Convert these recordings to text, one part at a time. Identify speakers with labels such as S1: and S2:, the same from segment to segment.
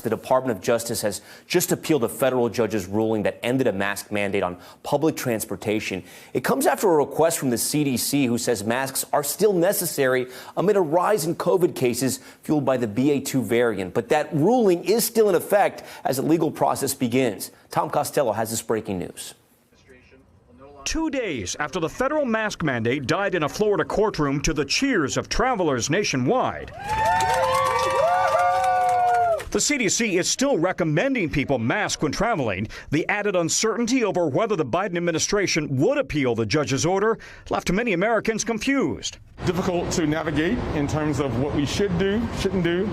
S1: The Department of Justice has just appealed a federal judge's ruling that ended a mask mandate on public transportation. It comes after a request from the CDC, who says masks are still necessary amid a rise in COVID cases fueled by the BA2 variant. But that ruling is still in effect as the legal process begins. Tom Costello has this breaking news.
S2: 2 days after the federal mask mandate died in a Florida courtroom to the cheers of travelers nationwide, the CDC is still recommending people mask when traveling. The added uncertainty over whether the Biden administration would appeal the judge's order left many Americans confused.
S3: Difficult to navigate in terms of what we should do, shouldn't do,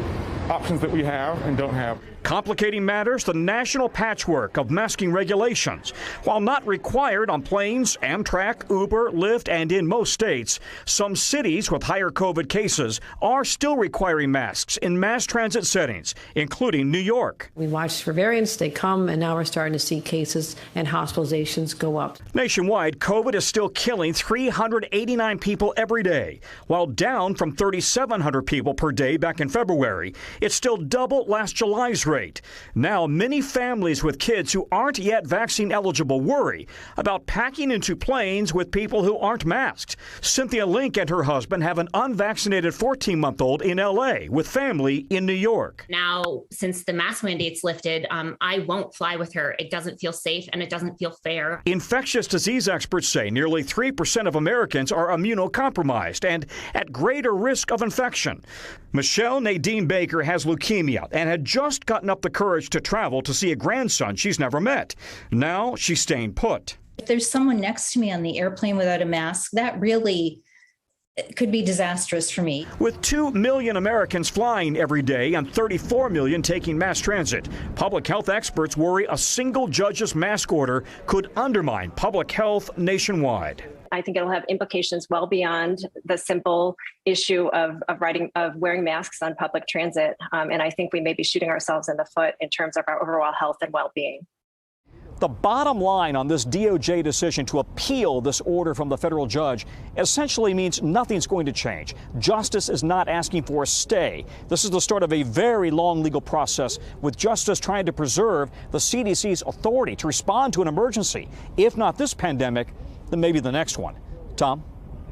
S3: options that we have and don't have.
S2: Complicating matters, the national patchwork of masking regulations. While not required on planes, Amtrak, Uber, Lyft, and in most states, some cities with higher COVID cases are still requiring masks in mass transit settings, including New York.
S4: We watched for variants, they come, and now we're starting to see cases and hospitalizations go up.
S2: Nationwide, COVID is still killing 389 people every day. While down from 3,700 people per day back in February, it's still double last July's rate. Now, many families with kids who aren't yet vaccine eligible worry about packing into planes with people who aren't masked. Cynthia Link and her husband have an unvaccinated 14-month-old in L.A. with family in New York.
S5: Now, since the mask mandate's lifted, I won't fly with her. It doesn't feel safe and it doesn't feel fair.
S2: Infectious disease experts say nearly 3% of Americans are immunocompromised and at greater risk of infection. Michelle Nadine Baker has leukemia and had just gotten up the courage to travel to see a grandson she's never met. Now she's staying put.
S6: If there's someone next to me on the airplane without a mask, that really could be disastrous for me.
S2: With 2 million Americans flying every day and 34 million taking mass transit, public health experts worry a single judge's mask order could undermine public health nationwide.
S7: I think it'll have implications well beyond the simple issue of wearing masks on public transit. And I think we may be shooting ourselves in the foot in terms of our overall health and well-being.
S2: The bottom line on this DOJ decision to appeal this order from the federal judge essentially means nothing's going to change. Justice is not asking for a stay. This is the start of a very long legal process, with Justice trying to preserve the CDC's authority to respond to an emergency. If not this pandemic, then maybe the next one. Tom?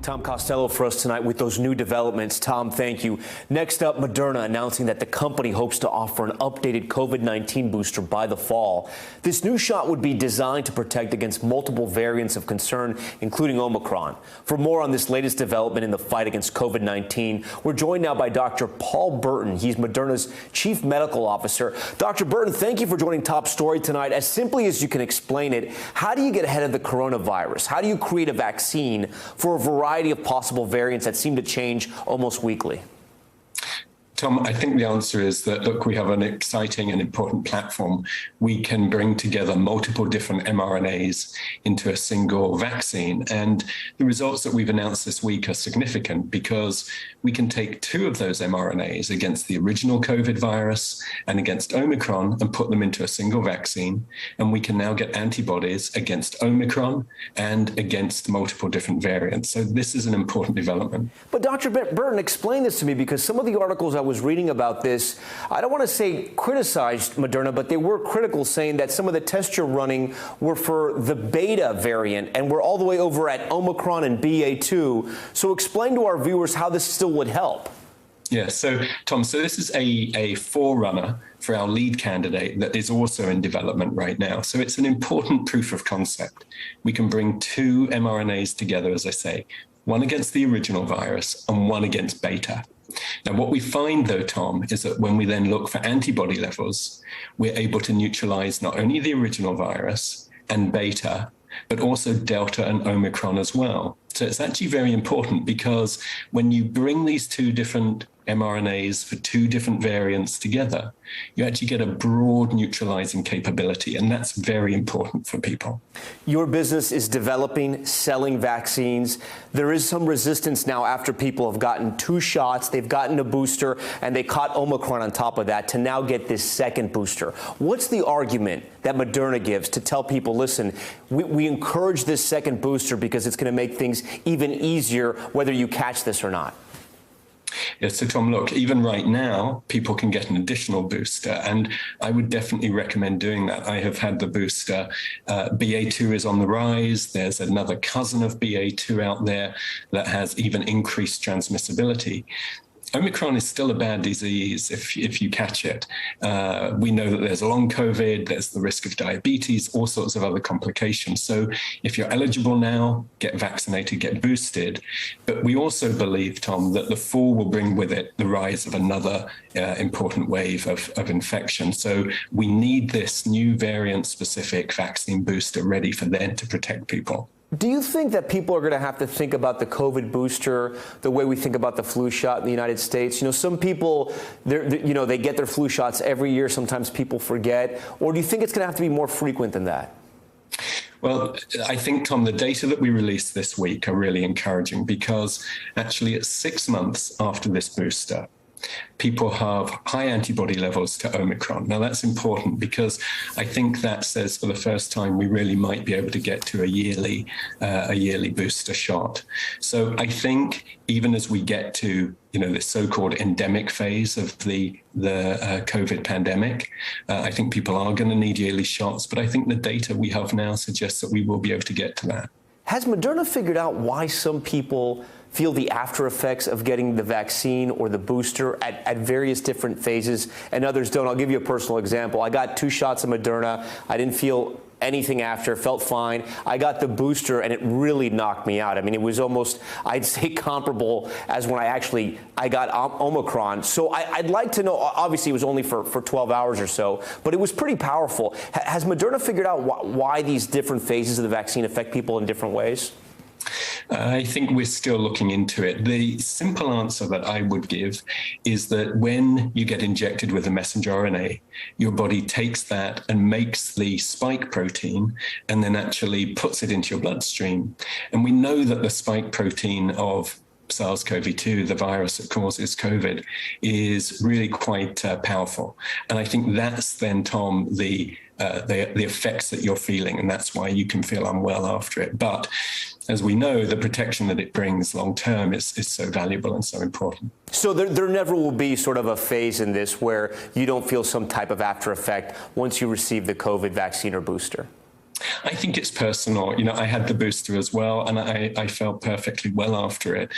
S1: Tom Costello for us tonight with those new developments. Tom, thank you. Next up, Moderna announcing that the company hopes to offer an updated COVID-19 booster by the fall. This new shot would be designed to protect against multiple variants of concern, including Omicron. For more on this latest development in the fight against COVID-19, we're joined now by Dr. Paul Burton. He's Moderna's chief medical officer. Dr. Burton, thank you for joining Top Story tonight. As simply as you can explain it, how do you get ahead of the coronavirus? How do you create a vaccine for a variety of possible variants that seem to change almost weekly?
S8: Tom, I think the answer is that, look, we have an exciting and important platform. We can bring together multiple different mRNAs into a single vaccine. And the results that we've announced this week are significant because we can take 2 of those mRNAs against the original COVID virus and against Omicron and put them into a single vaccine. And we can now get antibodies against Omicron and against multiple different variants. So this is an important development.
S1: But Dr. Burton, explain this to me, because some of the articles I was reading about this, I don't want to say criticized Moderna, but they were critical, saying that some of the tests you're running were for the beta variant, and we're all the way over at Omicron and BA2. So explain to our viewers how this still would help.
S8: Yeah, so Tom, this is a forerunner for our lead candidate that is also in development right now. So it's an important proof of concept. We can bring 2 mRNAs together, as I say, one against the original virus and one against beta. Now, what we find, though, Tom, is that when we then look for antibody levels, we're able to neutralize not only the original virus and beta, but also Delta and Omicron as well. So it's actually very important, because when you bring these 2 different mRNAs for 2 different variants together, you actually get a broad neutralizing capability, and that's very important for people.
S1: Your business is developing, selling vaccines. There is some resistance now after people have gotten 2 shots, they've gotten a booster, and they caught Omicron on top of that, to now get this second booster. What's the argument that Moderna gives to tell people, listen, we encourage this second booster because it's going to make things even easier whether you catch this or not?
S8: So Tom, look, even right now, people can get an additional booster, and I would definitely recommend doing that. I have had the booster. BA2 is on the rise. There's another cousin of BA2 out there that has even increased transmissibility. Omicron is still a bad disease if you catch it. We know that there's long COVID, there's the risk of diabetes, all sorts of other complications. So if you're eligible now, get vaccinated, get boosted. But we also believe, Tom, that the fall will bring with it the rise of another important wave of infection. So we need this new variant-specific vaccine booster ready for then to protect people.
S1: Do you think that people are going to have to think about the COVID booster the way we think about the flu shot in the United States? You know, some people, they get their flu shots every year. Sometimes people forget. Or do you think it's going to have to be more frequent than that?
S8: Well, I think, Tom, the data that we released this week are really encouraging because actually at 6 months after this booster, people have high antibody levels to Omicron. Now, that's important because I think that says for the first time we really might be able to get to a yearly booster shot. So I think even as we get to this so-called endemic phase of the COVID pandemic, I think people are going to need yearly shots. But I think the data we have now suggests that we will be able to get to that.
S1: Has Moderna figured out why some people feel the after effects of getting the vaccine or the booster at various different phases and others don't? I'll give you a personal example. I got 2 shots of Moderna. I didn't feel anything after, felt fine. I got the booster and it really knocked me out. I mean, it was almost, I'd say, comparable as when I got Omicron. So I'd like to know, obviously it was only for 12 hours or so, but it was pretty powerful. Has Moderna figured out why these different phases of the vaccine affect people in different ways?
S8: I think we're still looking into it. The simple answer that I would give is that when you get injected with a messenger RNA, your body takes that and makes the spike protein and then actually puts it into your bloodstream. And we know that the spike protein of SARS-CoV-2, the virus that causes COVID, is really quite powerful. And I think that's then, Tom, the effects that you're feeling, and that's why you can feel unwell after it. But as we know, the protection that it brings long term is so valuable and so important.
S1: So there never will be sort of a phase in this where you don't feel some type of after effect once you receive the COVID vaccine or booster?
S8: I think it's personal. I had the booster as well, and I felt perfectly well after it.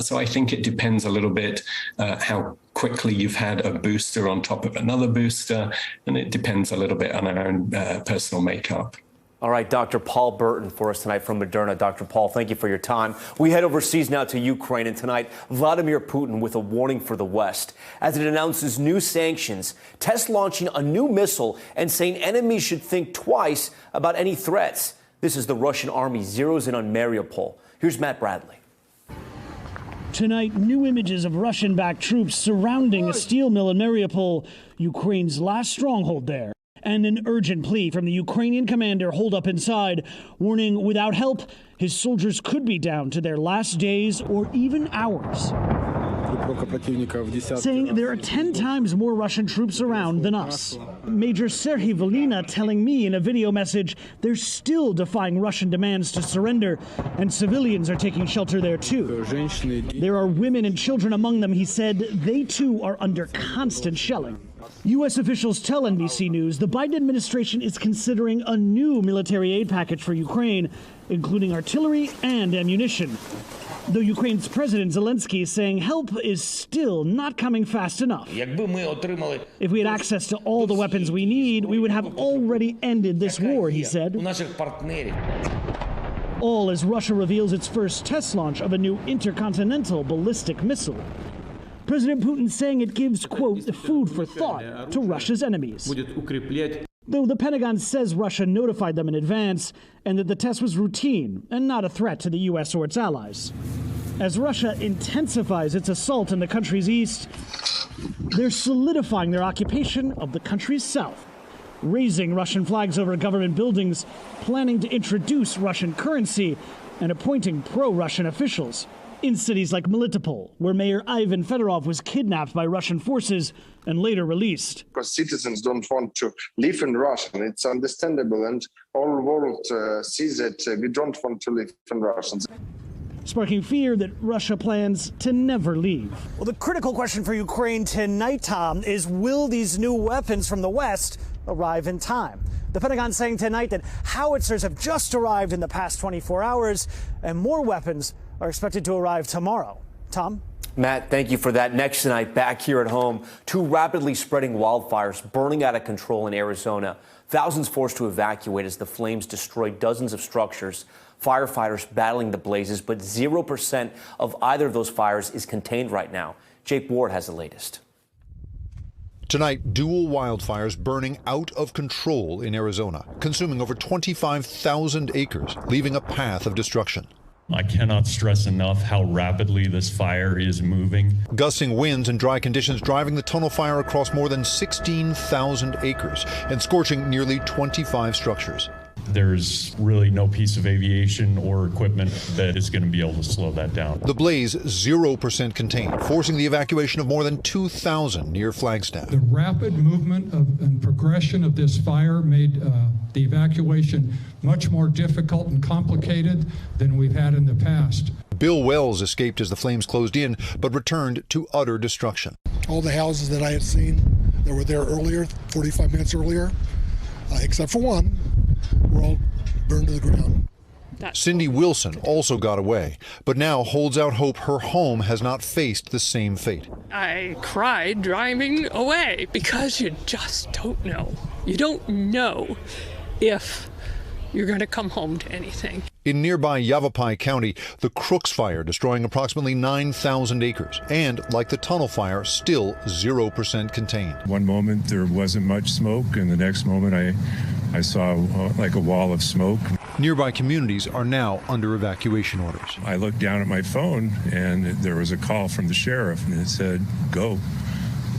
S8: So I think it depends a little bit how quickly you've had a booster on top of another booster, and it depends a little bit on our own personal makeup.
S1: All right, Dr. Paul Burton for us tonight from Moderna. Dr. Paul, thank you for your time. We head overseas now to Ukraine, and tonight, Vladimir Putin with a warning for the West as it announces new sanctions, test launching a new missile, and saying enemies should think twice about any threats. This is the Russian army zeroes in on Mariupol. Here's Matt Bradley.
S9: Tonight, new images of Russian-backed troops surrounding a steel mill in Mariupol, Ukraine's last stronghold there. And an urgent plea from the Ukrainian commander holed up inside, warning without help, his soldiers could be down to their last days or even hours. Saying there are 10 times more Russian troops around than us. Major Serhiy Volina telling me in a video message they're still defying Russian demands to surrender, and civilians are taking shelter there too. There are women and children among them, he said. They too are under constant shelling. U.S. officials tell NBC News the Biden administration is considering a new military aid package for Ukraine, including artillery and ammunition. Though Ukraine's President Zelensky is saying help is still not coming fast enough. If we had access to all the weapons we need, we would have already ended this war, he said. All as Russia reveals its first test launch of a new intercontinental ballistic missile. President Putin saying it gives, quote, food for thought to Russia's enemies. Though the Pentagon says Russia notified them in advance and that the test was routine and not a threat to the U.S. or its allies. As Russia intensifies its assault in the country's east, they're solidifying their occupation of the country's south, raising Russian flags over government buildings, planning to introduce Russian currency, and appointing pro-Russian officials in cities like Mariupol, where Mayor Ivan Fedorov was kidnapped by Russian forces and later released.
S10: Because citizens don't want to live in Russia, and it's understandable, and all the world sees it. We don't want to live in Russia.
S9: sparking fear that Russia plans to never leave.
S11: Well, the critical question for Ukraine tonight, Tom, is will these new weapons from the West arrive in time? The Pentagon saying tonight that howitzers have just arrived in the past 24 hours and more weapons are expected to arrive tomorrow. Tom?
S1: Matt, thank you for that. Next tonight, back here at home, two rapidly spreading wildfires burning out of control in Arizona. Thousands forced to evacuate as the flames destroyed dozens of structures. Firefighters battling the blazes, but 0% of either of those fires is contained right now. Jake Ward has the latest.
S12: Tonight, dual wildfires burning out of control in Arizona, consuming over 25,000 acres, leaving a path of destruction.
S13: I cannot stress enough how rapidly this fire is moving.
S12: Gusting winds and dry conditions driving the tunnel fire across more than 16,000 acres and scorching nearly 25 structures.
S13: There's really no piece of aviation or equipment that is going to be able to slow that down.
S12: The blaze 0% contained, forcing the evacuation of more than 2,000 near Flagstaff.
S14: The rapid movement and progression of this fire made the evacuation much more difficult and complicated than we've had in the past.
S12: Bill Wells escaped as the flames closed in, but returned to utter destruction.
S15: All the houses that I had seen that were there earlier, 45 minutes earlier, except for one, were all burned to the ground.
S12: Cindy Wilson also got away, but now holds out hope her home has not faced the same fate.
S16: I cried driving away because you just don't know. You don't know if you're going to come home to anything.
S12: In nearby Yavapai County, the Crooks Fire destroying approximately 9,000 acres, and like the tunnel fire, still 0% contained.
S17: One moment there wasn't much smoke, and the next moment I saw like a wall of smoke.
S12: Nearby communities are now under evacuation orders.
S17: I looked down at my phone, and there was a call from the sheriff, and it said, go.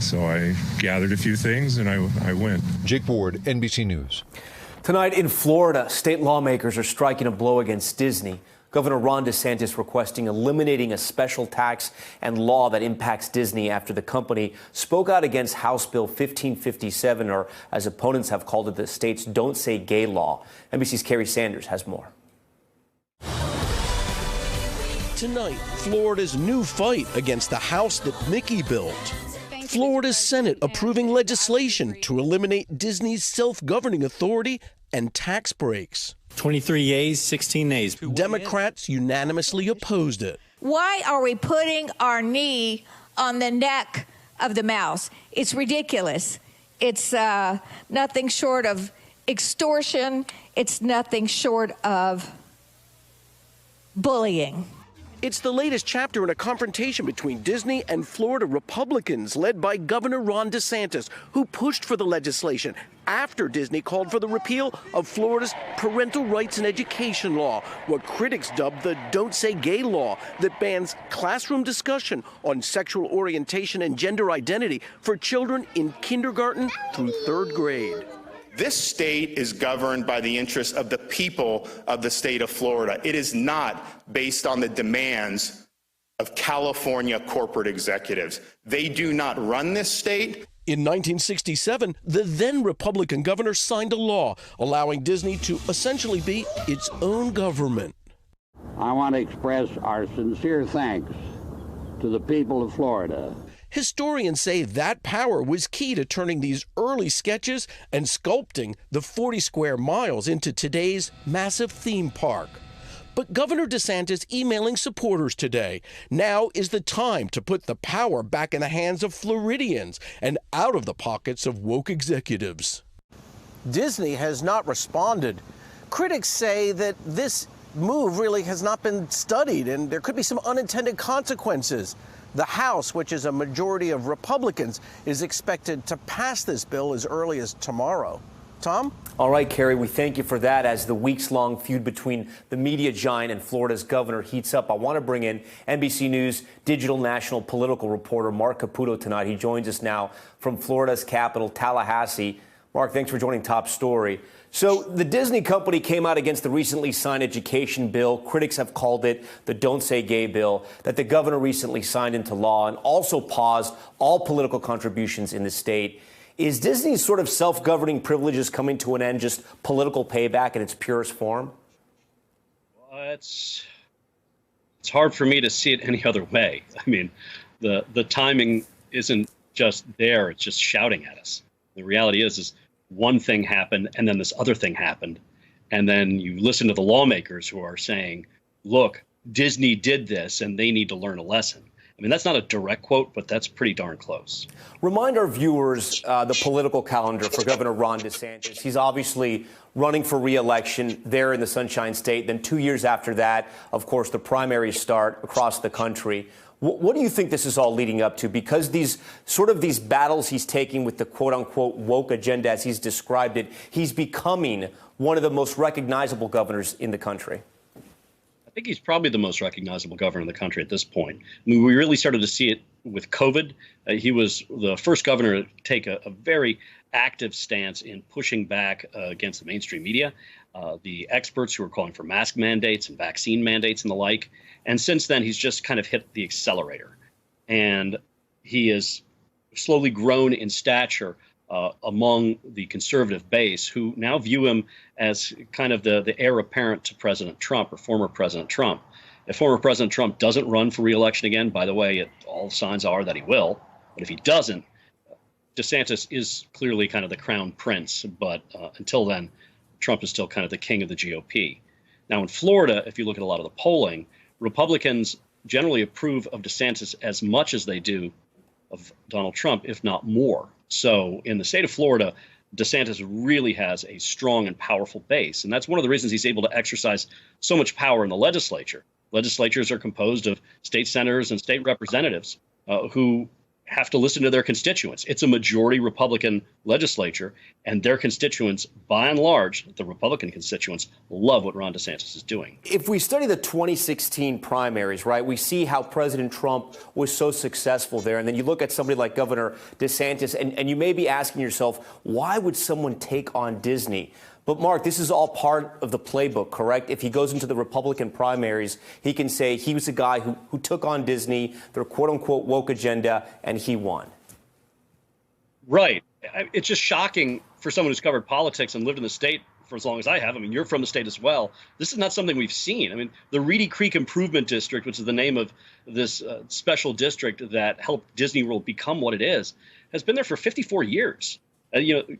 S17: So I gathered a few things, and I went.
S12: Jake Ward, NBC News.
S1: Tonight in Florida, state lawmakers are striking a blow against Disney. Governor Ron DeSantis requesting eliminating a special tax and law that impacts Disney after the company spoke out against House Bill 1557, or as opponents have called it, the state's Don't Say Gay law. NBC's Kerry Sanders has more.
S18: Tonight, Florida's new fight against the house that Mickey built. Florida's Senate approving legislation to eliminate Disney's self-governing authority and tax breaks.
S19: 23 yeas, 16 nays.
S18: Democrats unanimously opposed it.
S20: Why are we putting our knee on the neck of the mouse? It's ridiculous. It's nothing short of extortion. It's nothing short of bullying.
S18: It's the latest chapter in a confrontation between Disney and Florida Republicans led by Governor Ron DeSantis, who pushed for the legislation after Disney called for the repeal of Florida's parental rights and education law, what critics dubbed the Don't Say Gay law that bans classroom discussion on sexual orientation and gender identity for children in kindergarten through third grade.
S21: This state is governed by the interests of the people of the state of Florida. It is not based on the demands of California corporate executives. They do not run this state.
S18: In 1967, the then Republican governor signed a law allowing Disney to essentially be its own government.
S22: I want to express our sincere thanks to the people of Florida.
S18: Historians say that power was key to turning these early sketches and sculpting the 40 square miles into today's massive theme park. But Governor DeSantis emailing supporters today. Now is the time to put the power back in the hands of Floridians and out of the pockets of woke executives. Disney has not responded. Critics say that this move really has not been studied and there could be some unintended consequences. The House, which is a majority of Republicans, is expected to pass this bill as early as tomorrow. Tom?
S1: All right, Kerry, we thank you for that. As the weeks-long feud between the media giant and Florida's governor heats up, I want to bring in NBC News Digital national political reporter Mark Caputo tonight. He joins us now from Florida's capital, Tallahassee. Mark, thanks for joining Top Story. So the Disney company came out against the recently signed education bill. Critics have called it the Don't Say Gay bill that the governor recently signed into law and also paused all political contributions in the state. Is Disney's sort of self-governing privileges coming to an end just political payback in its purest form?
S23: It's
S3: It's hard for me to see it any other way. I mean, the timing isn't just there, it's just shouting at us. The reality is one thing happened and then this other thing happened. And then you listen to the lawmakers who are saying, look, Disney did this and they need to learn a lesson. I mean, that's not a direct quote, but that's pretty darn close.
S1: Remind our viewers the political calendar for Governor Ron DeSantis. He's obviously running for re-election there in the Sunshine State. Then 2 years after that, of course, the primaries start across the country. What do you think this is all leading up to? Because these battles he's taking with the quote unquote woke agenda, as he's described it, he's becoming one of the most recognizable governors in the country.
S3: I think he's probably the most recognizable governor in the country at this point. I mean, we really started to see it with COVID. He was the first governor to take a very active stance in pushing back against the mainstream media, the experts who are calling for mask mandates and vaccine mandates and the like. And since then, he's just kind of hit the accelerator. And he has slowly grown in stature among the conservative base, who now view him as kind of the heir apparent to President Trump or former President Trump. If former President Trump doesn't run for re-election again, by the way, all signs are that he will. But if he doesn't, DeSantis is clearly kind of the crown prince. But until then, Trump is still kind of the king of the GOP. Now, in Florida, if you look at a lot of the polling, Republicans generally approve of DeSantis as much as they do of Donald Trump, if not more. So in the state of Florida, DeSantis really has a strong and powerful base. And that's one of the reasons he's able to exercise so much power in the legislature. Legislatures are composed of state senators and state representatives who have to listen to their constituents. It's a majority Republican legislature, and their constituents, by and large, the Republican constituents, love what Ron DeSantis is doing.
S1: If we study the 2016 primaries, right, we see how President Trump was so successful there. And then you look at somebody like Governor DeSantis, and you may be asking yourself, why would someone take on Disney? But, Mark, this is all part of the playbook, correct? If he goes into the Republican primaries, he can say he was a guy who took on Disney, their quote-unquote woke agenda, and he won.
S3: Right. It's just shocking for someone who's covered politics and lived in the state for as long as I have. I mean, you're from the state as well. This is not something we've seen. I mean, the Reedy Creek Improvement District, which is the name of this special district that helped Disney World become what it is, has been there for 54 years.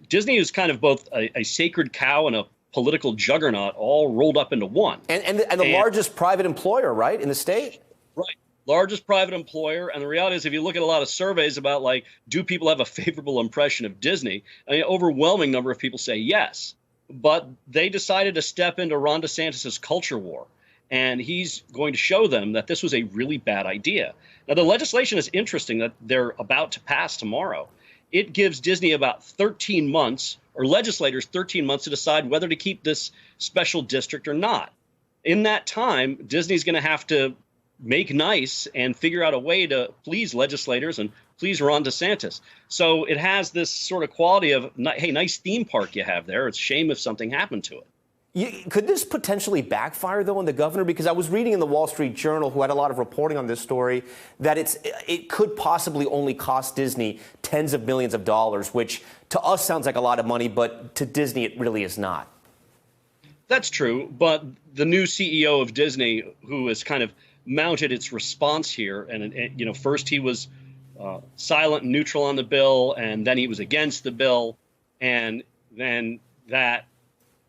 S3: Disney is kind of both a sacred cow and a political juggernaut all rolled up into one.
S1: And the largest private employer, right, in the state?
S3: Right. Largest private employer. And the reality is, if you look at a lot of surveys about, like, do people have a favorable impression of Disney? I mean, overwhelming number of people say yes. But they decided to step into Ron DeSantis' culture war. And he's going to show them that this was a really bad idea. Now, the legislation is interesting that they're about to pass tomorrow. It gives Disney about 13 months, or legislators 13 months, to decide whether to keep this special district or not. In that time, Disney's going to have to make nice and figure out a way to please legislators and please Ron DeSantis. So it has this sort of quality of, hey, nice theme park you have there. It's a shame if something happened to it.
S1: Could this potentially backfire, though, on the governor? Because I was reading in the Wall Street Journal, who had a lot of reporting on this story, that it could possibly only cost Disney tens of millions of dollars, which to us sounds like a lot of money, but to Disney it really is not.
S3: That's true. But the new CEO of Disney, who has kind of mounted its response here, and first he was silent and neutral on the bill, and then he was against the bill, and then that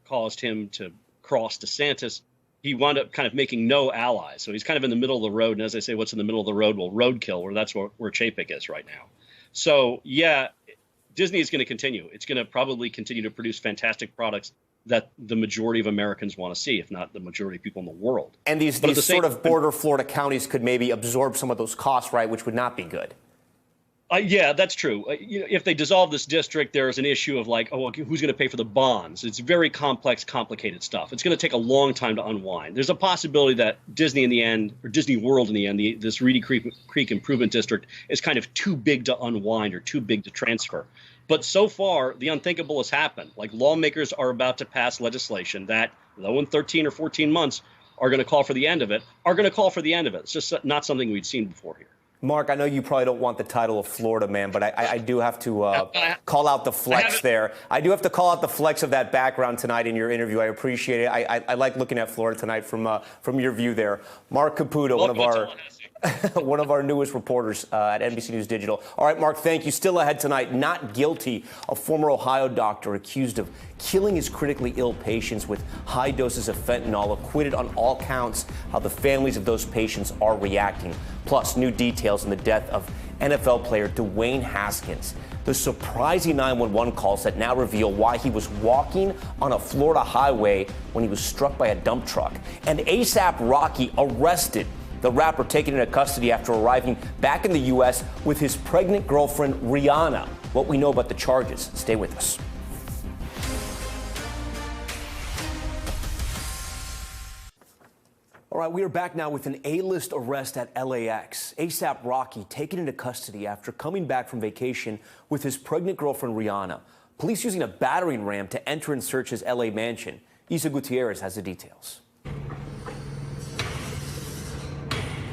S3: caused him to cross DeSantis. He wound up kind of making no allies. So he's kind of in the middle of the road. And as I say, what's in the middle of the road? Well, roadkill, where that's where Chapek is right now. So, yeah, Disney is going to continue. It's going to probably continue to produce fantastic products that the majority of Americans want to see, if not the majority of people in the world.
S1: And these sort of border Florida counties could maybe absorb some of those costs, right, which would not be good.
S3: Yeah, that's true. If they dissolve this district, there's an issue of like, who's going to pay for the bonds? It's very complex, complicated stuff. It's going to take a long time to unwind. There's a possibility that Disney in the end, or Disney World in the end, this Reedy Creek Improvement District is kind of too big to unwind or too big to transfer. But so far, the unthinkable has happened. Like, lawmakers are about to pass legislation that, though in 13 or 14 months, are going to call for the end of it, It's just not something we'd seen before here.
S1: Mark, I know you probably don't want the title of Florida man, but I do have to call out the flex there. I do have to call out the flex of that background tonight in your interview. I appreciate it. I like looking at Florida tonight from your view there. Mark Caputo, one of our newest reporters at NBC News Digital. All right, Mark, thank you. Still ahead tonight, not guilty. A former Ohio doctor accused of killing his critically ill patients with high doses of fentanyl, acquitted on all counts. How the families of those patients are reacting. Plus, new details on the death of NFL player Dwayne Haskins. The surprising 911 calls that now reveal why he was walking on a Florida highway when he was struck by a dump truck. And ASAP Rocky arrested. The rapper taken into custody after arriving back in the U.S. with his pregnant girlfriend, Rihanna. What we know about the charges. Stay with us. All right, we are back now with an A-list arrest at LAX. ASAP Rocky taken into custody after coming back from vacation with his pregnant girlfriend, Rihanna. Police using a battering ram to enter and search his LA mansion. Isa Gutierrez has the details.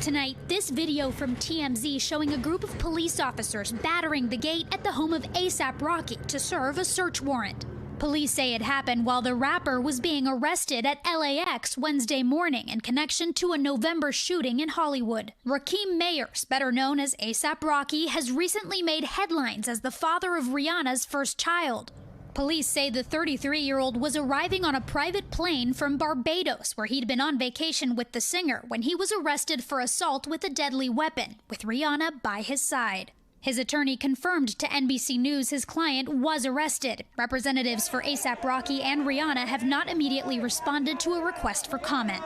S4: Tonight, this video from TMZ showing a group of police officers battering the gate at the home of ASAP Rocky to serve a search warrant. Police say it happened while the rapper was being arrested at LAX Wednesday morning in connection to a November shooting in Hollywood. Rakeem Mayers, better known as ASAP Rocky, has recently made headlines as the father of Rihanna's first child. Police say the 33-year-old was arriving on a private plane from Barbados, where he'd been on vacation with the singer, when he was arrested for assault with a deadly weapon, with Rihanna by his side. His attorney confirmed to NBC News his client was arrested. Representatives for ASAP Rocky and Rihanna have not immediately responded to a request for comment.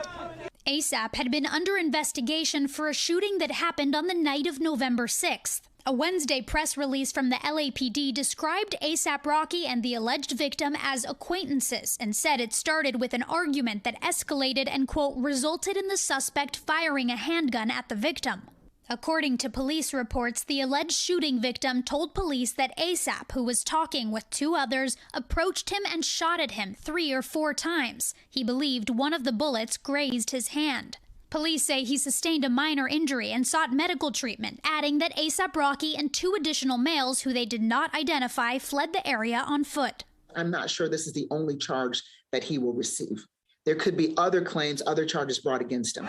S4: ASAP had been under investigation for a shooting that happened on the night of November 6th. A Wednesday press release from the LAPD described ASAP Rocky and the alleged victim as acquaintances and said it started with an argument that escalated and, quote, resulted in the suspect firing a handgun at the victim. According to police reports, the alleged shooting victim told police that ASAP, who was talking with two others, approached him and shot at him 3 or 4 times. He believed one of the bullets grazed his hand. Police say he sustained a minor injury and sought medical treatment, adding that ASAP Rocky and 2 additional males who they did not identify fled the area on foot.
S5: I'm not sure this is the only charge that he will receive. There could be other claims, other charges brought against him.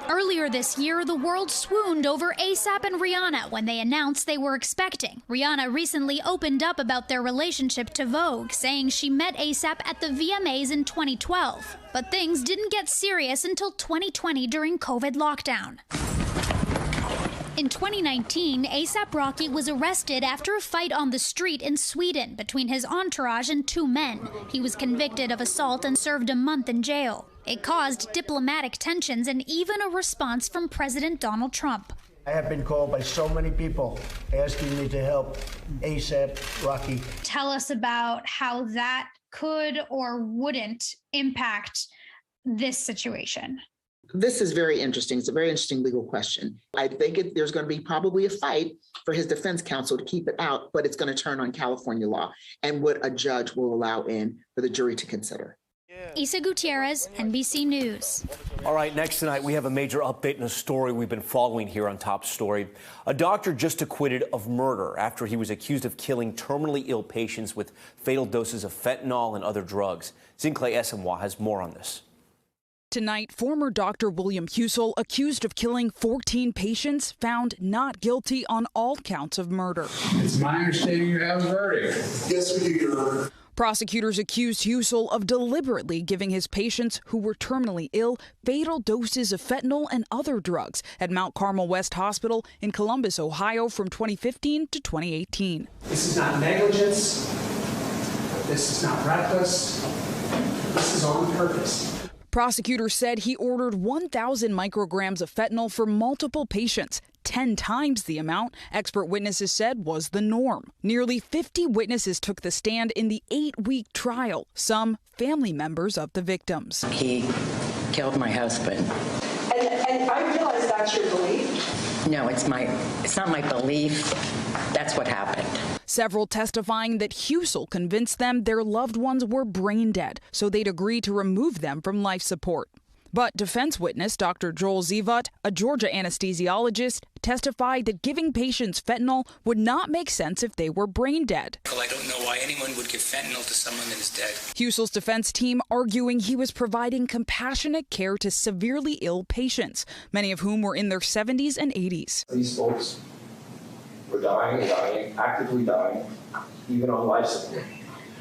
S4: Earlier this year, the world swooned over ASAP and Rihanna when they announced they were expecting. Rihanna recently opened up about their relationship to Vogue, saying she met ASAP at the VMAs in 2012. But things didn't get serious until 2020 during COVID lockdown. In 2019, ASAP Rocky was arrested after a fight on the street in Sweden between his entourage and 2 men. He was convicted of assault and served a month in jail. It caused diplomatic tensions and even a response from President Donald Trump.
S23: I have been called by so many people asking me to help ASAP Rocky.
S4: Tell us about how that could or wouldn't impact this situation.
S5: This is very interesting. It's a very interesting legal question. I think there's going to be probably a fight for his defense counsel to keep it out, but it's going to turn on California law and what a judge will allow in for the jury to consider.
S4: Isa Gutierrez, NBC News.
S1: All right, next tonight, we have a major update in a story we've been following here on Top Story. A doctor just acquitted of murder after he was accused of killing terminally ill patients with fatal doses of fentanyl and other drugs. Zincle Esemwa has more on this.
S24: Tonight, former Dr. William Husel, accused of killing 14 patients, found not guilty on all counts of murder.
S25: It's my understanding you have a verdict. Yes, we do, Your Honor.
S24: Prosecutors accused Husel of deliberately giving his patients who were terminally ill fatal doses of fentanyl and other drugs at Mount Carmel West Hospital in Columbus, Ohio from 2015 to 2018.
S26: This is not negligence. This is not reckless. This is on purpose.
S24: Prosecutors said he ordered 1,000 micrograms of fentanyl for multiple patients, 10 times the amount expert witnesses said was the norm. Nearly 50 witnesses took the stand in the 8-week trial, some family members of the victims.
S27: He killed my husband.
S28: And I realize that's your belief.
S27: No, it's not my belief. That's what happened.
S24: Several testifying that Husel convinced them their loved ones were brain dead, so they'd agree to remove them from life support. But defense witness Dr. Joel Zivat, a Georgia anesthesiologist, testified that giving patients fentanyl would not make sense if they were brain dead.
S2: I don't know why anyone would give fentanyl to someone that is dead.
S24: Husel's defense team arguing he was providing compassionate care to severely ill patients, many of whom were in their 70s and 80s.
S6: These folks were dying, actively dying, even on life support.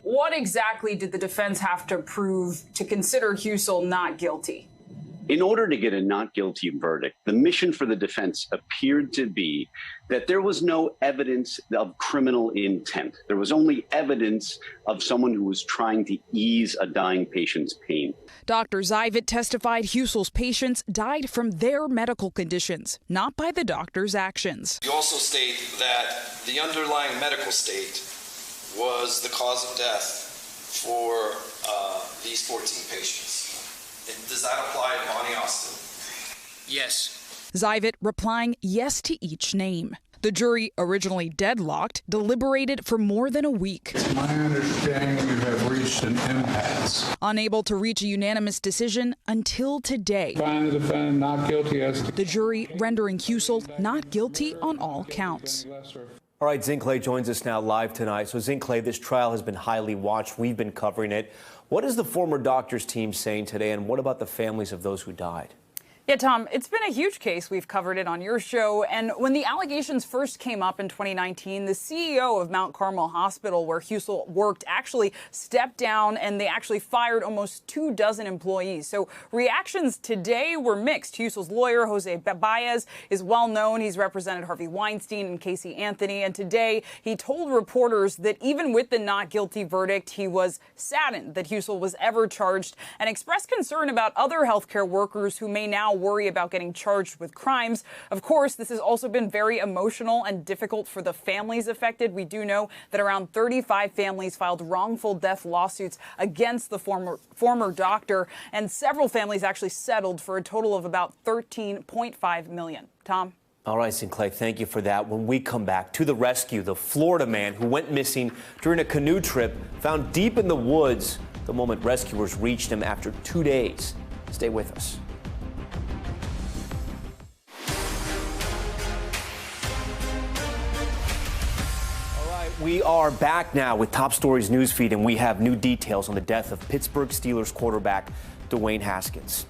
S24: What exactly did the defense have to prove to consider Husel not guilty?
S7: In order to get a not guilty verdict, the mission for the defense appeared to be that there was no evidence of criminal intent. There was only evidence of someone who was trying to ease a dying patient's pain.
S24: Dr. Zivat testified Husel's patients died from their medical conditions, not by the doctor's actions.
S8: You also state that the underlying medical state was the cause of death for these 14 patients. Does that apply to Bonnie Austin?
S2: Yes.
S24: Zivat replying yes to each name. The jury, originally deadlocked, deliberated for more than a week.
S25: It's my understanding you have reached an impasse.
S24: Unable to reach a unanimous decision until today.
S25: Find the defendant not guilty as
S24: the jury rendering Husel not guilty on all counts.
S1: All right, Zinclay joins us now live tonight. So, Zinclay, this trial has been highly watched. We've been covering it. What is the former doctor's team saying today, and what about the families of those who died?
S24: Yeah, Tom, it's been a huge case. We've covered it on your show. And when the allegations first came up in 2019, the CEO of Mount Carmel Hospital, where Husel worked, actually stepped down, and they actually fired almost 24 employees. So reactions today were mixed. Husel's lawyer, Jose Baez, is well known. He's represented Harvey Weinstein and Casey Anthony. And today he told reporters that even with the not guilty verdict, he was saddened that Husel was ever charged and expressed concern about other healthcare workers who may now worry about getting charged with crimes. Of course, this has also been very emotional and difficult for the families affected. We do know that around 35 families filed wrongful death lawsuits against the former doctor, and several families actually settled for a total of about $13.5 million. Tom?
S1: All right, Sinclair, thank you for that. When we come back, to the rescue, the Florida man who went missing during a canoe trip found deep in the woods the moment rescuers reached him after 2 days. Stay with us. We are back now with Top Stories newsfeed, and we have new details on the death of Pittsburgh Steelers quarterback Dwayne Haskins.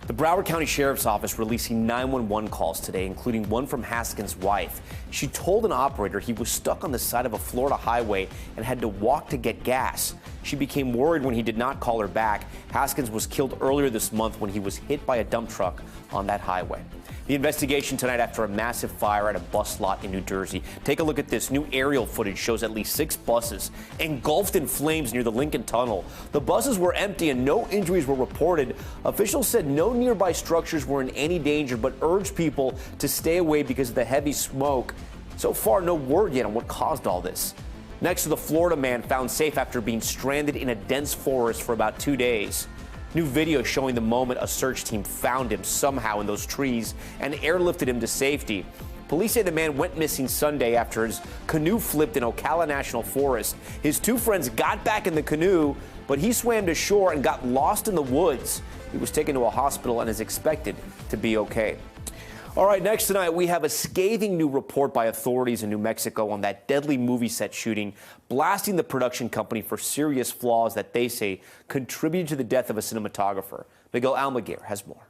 S1: The Broward County Sheriff's Office releasing 911 calls today, including one from Haskins' wife. She told an operator he was stuck on the side of a Florida highway and had to walk to get gas. She became worried when he did not call her back. Haskins was killed earlier this month when he was hit by a dump truck on that highway. The investigation tonight after a massive fire at a bus lot in New Jersey. Take a look at this. New aerial footage shows at least 6 buses engulfed in flames near the Lincoln Tunnel. The buses were empty and no injuries were reported. Officials said no nearby structures were in any danger, but urged people to stay away because of the heavy smoke. So far, no word yet on what caused all this. Next to the Florida man found safe after being stranded in a dense forest for about 2 days. New video showing the moment a search team found him somehow in those trees and airlifted him to safety. Police say the man went missing Sunday after his canoe flipped in Ocala National Forest. His 2 friends got back in the canoe, but he swam to shore and got lost in the woods. He was taken to a hospital and is expected to be okay. All right, next tonight, we have a scathing new report by authorities in New Mexico on that deadly movie set shooting, blasting the production company for serious flaws that they say contributed to the death of a cinematographer. Miguel Almaguer has more.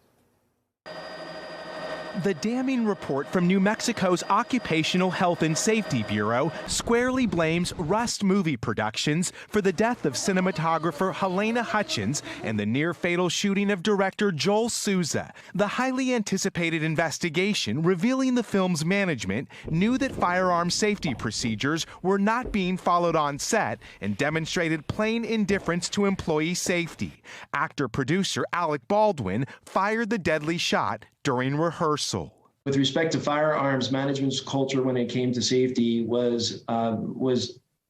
S9: The damning report from New Mexico's Occupational Health and Safety Bureau squarely blames Rust Movie Productions for the death of cinematographer Helena Hutchins and the near-fatal shooting of director Joel Souza. The highly anticipated investigation revealing the film's management knew that firearm safety procedures were not being followed on set and demonstrated plain indifference to employee safety. Actor-producer Alec Baldwin fired the deadly shot during rehearsal.
S23: With respect to firearms, management's culture when it came to safety was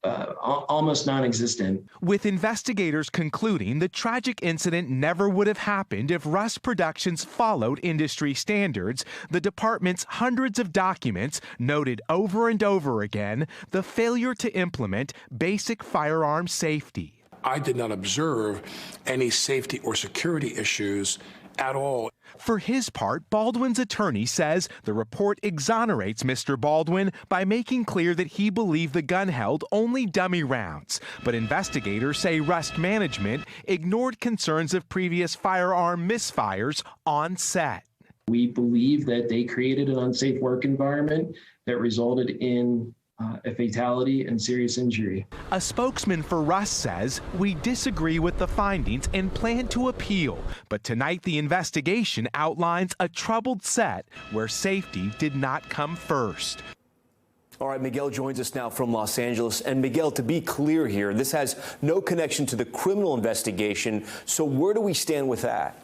S23: almost non-existent.
S9: With investigators concluding the tragic incident never would have happened if Rust Productions followed industry standards, the department's hundreds of documents noted over and over again the failure to implement basic firearm safety.
S10: I did not observe any safety or security issues
S9: at all. For his part, Baldwin's attorney says the report exonerates Mr. Baldwin by making clear that he believed the gun held only dummy rounds. But investigators say Rust Management ignored concerns of previous firearm misfires on set.
S10: We believe that they created an unsafe work environment that resulted in a fatality and serious injury.
S9: A spokesman for Rust says, "We disagree with the findings and plan to appeal." But tonight the investigation outlines a troubled set where safety did not come first.
S1: All right, Miguel joins us now from Los Angeles. And Miguel, to be clear here, this has no connection to the criminal investigation. So where do we stand with that?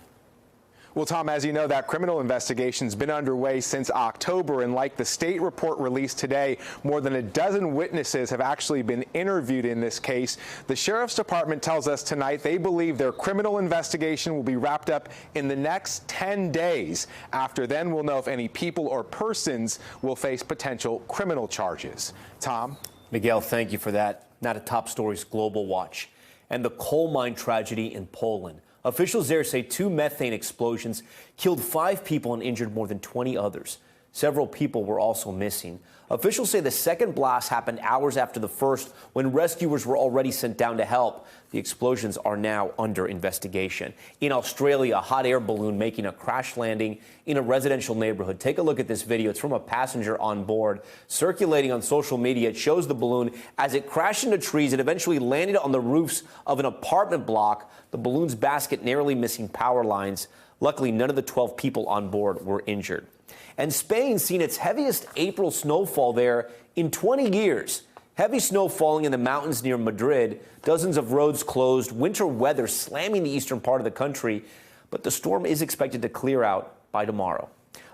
S11: Well, Tom, as you know, that criminal investigation's been underway since October, and like the state report released today, more than a dozen witnesses have actually been interviewed in this case. The Sheriff's Department tells us tonight they believe their criminal investigation will be wrapped up in the next 10 days. After then, we'll know if any people or persons will face potential criminal charges. Tom?
S1: Miguel, thank you for that. Now to top stories, Global Watch, and the coal mine tragedy in Poland. Officials there say 2 methane explosions killed 5 people and injured more than 20 others. Several people were also missing. Officials say the second blast happened hours after the first, when rescuers were already sent down to help. The explosions are now under investigation. In Australia, a hot air balloon making a crash landing in a residential neighborhood. Take a look at this video. It's from a passenger on board. Circulating on social media, it shows the balloon as it crashed into trees. It eventually landed on the roofs of an apartment block. The balloon's basket narrowly missing power lines. Luckily, none of the 12 people on board were injured. And Spain's seen its heaviest April snowfall there in 20 years. Heavy snow falling in the mountains near Madrid, dozens of roads closed, winter weather slamming the eastern part of the country. But the storm is expected to clear out by tomorrow.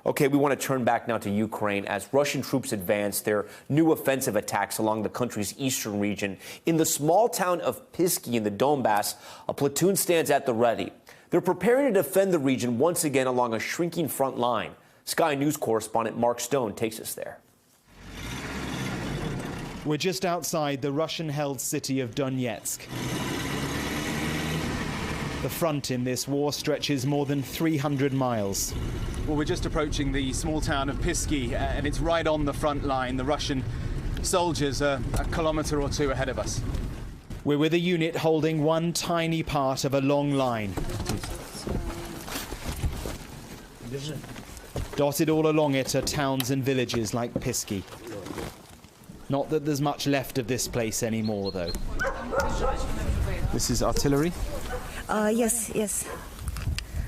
S1: Okay, we want to turn back now to Ukraine as Russian troops advance their new offensive attacks along the country's eastern region. In the small town of Pisky in the Donbass, a platoon stands at the ready. They're preparing to defend the region once again along a shrinking front line. Sky News correspondent Mark Stone takes us there.
S12: We're just outside the Russian-held city of Donetsk. The front in this war stretches more than 300 miles. Well, we're just approaching the small town of Pisky, and it's right on the front line. The Russian soldiers are a kilometre or 2 ahead of us. We're with a unit holding one tiny part of a long line. Dotted all along it are towns and villages like Pisky. Not that there's much left of this place anymore, though. This is artillery?
S13: Yes.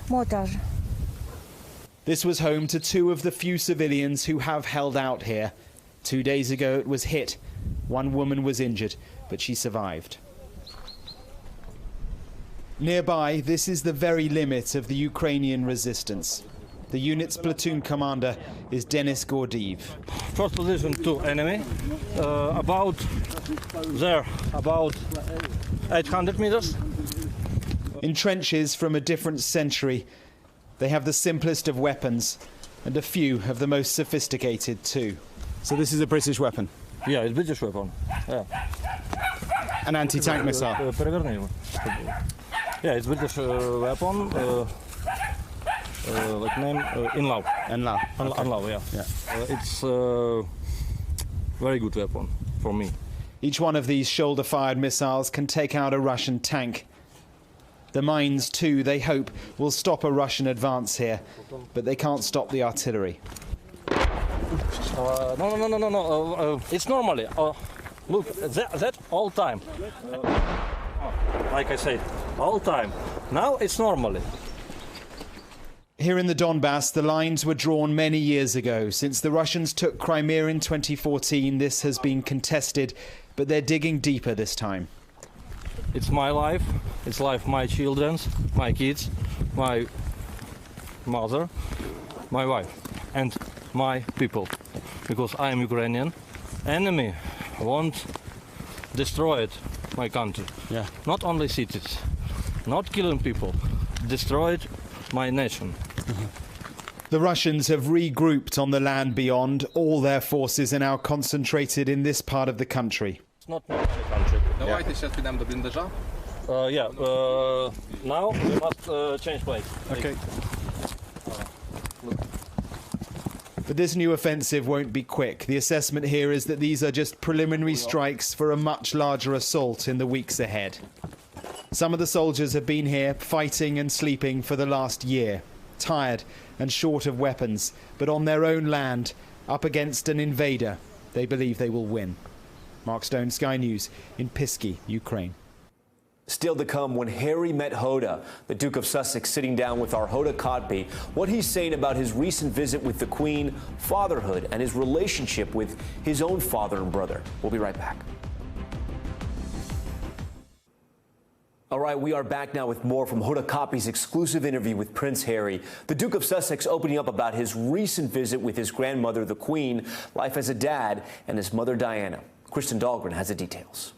S13: Mortar.
S12: This was home to 2 of the few civilians who have held out here. 2 days ago it was hit. 1 woman was injured, but she survived. Nearby, this is the very limit of the Ukrainian resistance. The unit's platoon commander is Denis Gordiv.
S14: First position to enemy, about 800 meters.
S12: In trenches from a different century, they have the simplest of weapons and a few of the most sophisticated too. So this is a British weapon?
S14: Yeah, it's British weapon. Yeah.
S12: An anti-tank missile?
S14: Yeah, it's British weapon. Like name Inlaw.
S12: Inlaw,
S14: yeah. It's very good weapon for me.
S12: Each one of these shoulder-fired missiles can take out a Russian tank. The mines, too, they hope, will stop a Russian advance here, but they can't stop the artillery.
S14: No. It's normally. Look, that all time. Like I said, all time. Now it's normally.
S12: Here in the Donbass, the lines were drawn many years ago. Since the Russians took Crimea in 2014, this has been contested, but they're digging deeper this time.
S14: It's my life. It's life of my children, my kids, my mother, my wife, and my people. Because I am Ukrainian. Enemy won't destroy my country.
S12: Yeah.
S14: Not only cities, not killing people, destroyed my nation.
S12: The Russians have regrouped on the land beyond. All their forces are now concentrated in this part of the country.
S14: It's not my country. Now we must change place.
S12: Okay. But this new offensive won't be quick. The assessment here is that these are just preliminary strikes for a much larger assault in the weeks ahead. Some of the soldiers have been here fighting and sleeping for the last year, tired and short of weapons, but on their own land, up against an invader. They believe they will win. Mark Stone, Sky News in Pisky, Ukraine.
S1: Still to come, when Harry met Hoda, the Duke of Sussex sitting down with our Hoda Kotb, what he's saying about his recent visit with the Queen, fatherhood, and his relationship with his own father and brother. We'll be right back. All right, we are back now with more from Hoda Kotb's exclusive interview with Prince Harry. The Duke of Sussex opening up about his recent visit with his grandmother, the Queen, life as a dad, and his mother, Diana. Kristen Dahlgren has the details.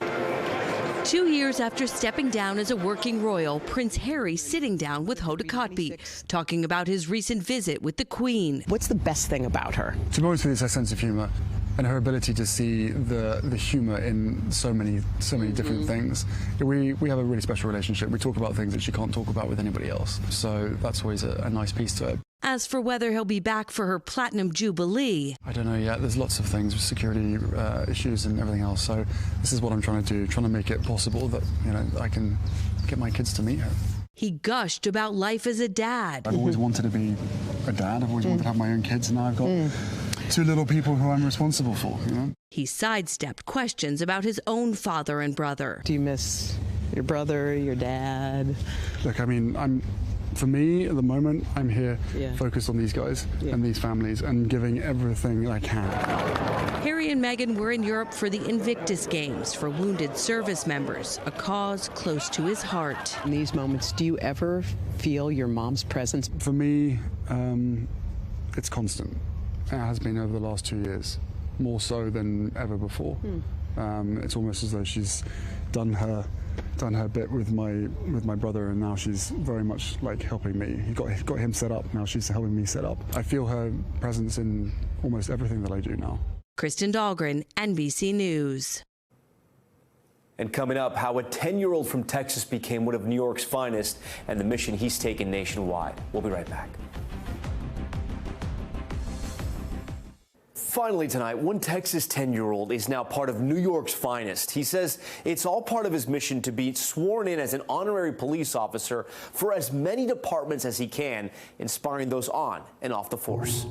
S15: 2 years after stepping down as a working royal, Prince Harry sitting down with Hoda Kotb, talking about his recent visit with the Queen.
S16: What's the best thing about her?
S17: To be honest with you, it's her sense of humour and her ability to see the humour in so many different things. We have a really special relationship. We talk about things that she can't talk about with anybody else. So that's always a nice piece to it.
S15: As for whether he'll be back for her Platinum Jubilee,
S17: I don't know yet. There's lots of things with security issues and everything else. So this is what I'm trying to do, trying to make it possible that, you know, I can get my kids to meet her.
S15: he gushed about life as a dad.
S17: I've always wanted to be a dad. I've always wanted to have my own kids, and now I've got two little people who I'm responsible for, you know?
S15: He sidestepped questions about his own father and brother.
S16: Do you miss your brother, your dad?
S17: Look, I mean, for me, at the moment, I'm here focused on these guys and these families and giving everything I can.
S15: Harry and Meghan were in Europe for the Invictus Games for wounded service members, a cause close to his heart.
S16: In these moments, do you ever feel your mom's presence?
S17: For me, it's constant. It has been over the last 2 years, more so than ever before. It's almost as though she's done her bit with my brother, and now she's very much like helping me. He got him set up. Now she's helping me set up. I feel her presence in almost everything that I do now.
S15: Kristen Dahlgren, NBC News.
S1: And coming up, how a 10-year-old from Texas became one of New York's finest and the mission he's taken nationwide. We'll be right back. Finally tonight, one Texas 10-year-old is now part of New York's finest. He says it's all part of his mission to be sworn in as an honorary police officer for as many departments as he can, inspiring those on and off the force.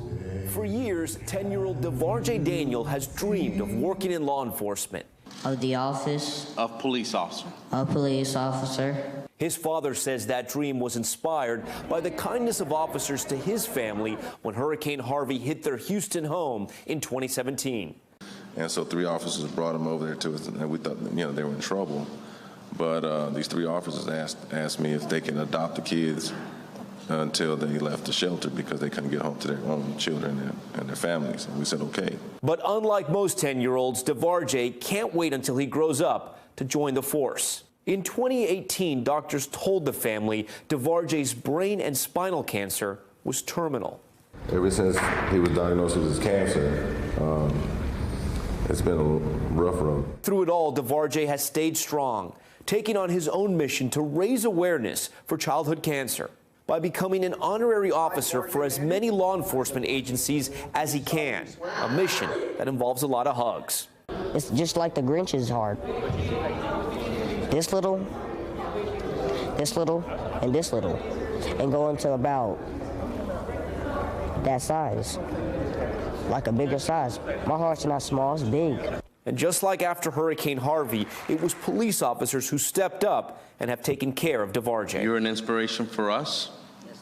S1: For years, 10-year-old DeVarjay Daniel has dreamed of working in law enforcement.
S18: Of the office
S19: of police officer.
S18: Of police officer.
S1: His father says that dream was inspired by the kindness of officers to his family when Hurricane Harvey hit their Houston home in 2017.
S20: And so 3 officers brought him over there to us, and we thought, they were in trouble. But these 3 officers asked me if they can adopt the kids until they left the shelter because they couldn't get home to their own children and their families. And we said, okay.
S1: But unlike most 10-year-olds, DeVarjay can't wait until he grows up to join the force. In 2018, doctors told the family DeVarjay's brain and spinal cancer was terminal.
S20: Ever since he was diagnosed with his cancer, it's been a rough road.
S1: Through it all, DeVarjay has stayed strong, taking on his own mission to raise awareness for childhood cancer by becoming an honorary officer for as many law enforcement agencies as he can, a mission that involves a lot of hugs.
S18: It's just like the Grinch's heart. This little, and this little, and go into about that size, like a bigger size. My heart's not small, it's big.
S1: And just like after Hurricane Harvey, it was police officers who stepped up and have taken care of DeVarjay.
S19: You're an inspiration for us,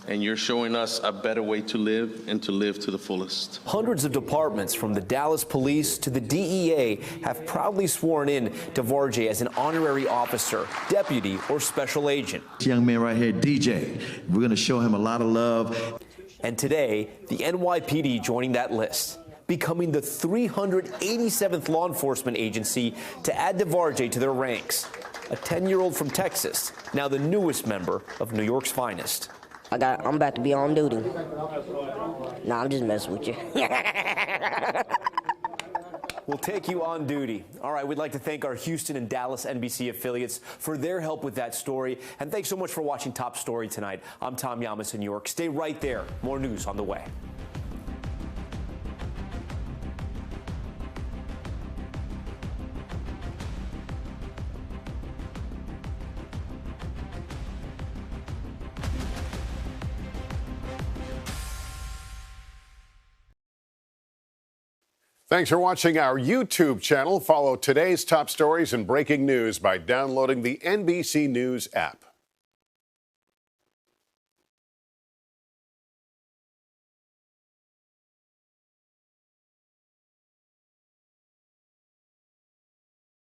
S19: and you're showing us a better way to live and to live to the fullest.
S1: Hundreds of departments, from the Dallas Police to the DEA, have proudly sworn in DeVarjay as an honorary officer, deputy, or special agent.
S21: This young man right here, DJ, we're going to show him a lot of love.
S1: And today, the NYPD joining that list, becoming the 387th law enforcement agency to add DeVarjay to their ranks. A 10-year-old from Texas, now the newest member of New York's finest.
S18: I'm about to be on duty. Nah, I'm just messing with you.
S1: We'll take you on duty. All right, we'd like to thank our Houston and Dallas NBC affiliates for their help with that story. And thanks so much for watching Top Story tonight. I'm Tom Llamas in New York. Stay right there. More news on the way.
S3: Thanks for watching our YouTube channel. Follow today's top stories and breaking news by downloading the NBC News app.